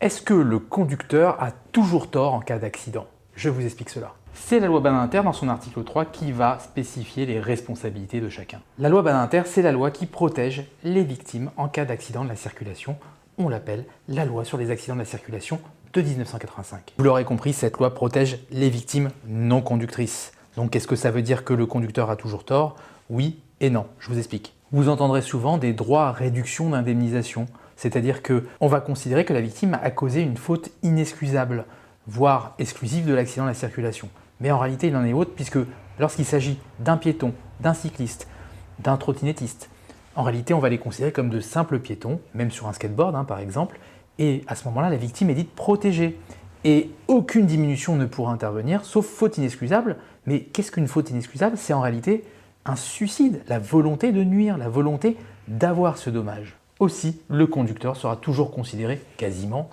Est-ce que le conducteur a toujours tort en cas d'accident? Je vous explique cela. C'est la loi Badinter dans son article 3 qui va spécifier les responsabilités de chacun. La loi Badinter, c'est la loi qui protège les victimes en cas d'accident de la circulation. On l'appelle la loi sur les accidents de la circulation de 1985. Vous l'aurez compris, cette loi protège les victimes non conductrices. Donc est-ce que ça veut dire que le conducteur a toujours tort? Oui et non, je vous explique. Vous entendrez souvent des droits à réduction d'indemnisation, c'est-à-dire qu'on va considérer que la victime a causé une faute inexcusable, voire exclusive de l'accident de la circulation. Mais en réalité, il en est autre puisque lorsqu'il s'agit d'un piéton, d'un cycliste, d'un trottinettiste, en réalité, on va les considérer comme de simples piétons, même sur un skateboard par exemple, et à ce moment-là, la victime est dite protégée. Et aucune diminution ne pourra intervenir, sauf faute inexcusable. Mais qu'est-ce qu'une faute inexcusable? C'est en réalité un suicide, la volonté de nuire, la volonté d'avoir ce dommage. Aussi, le conducteur sera toujours considéré quasiment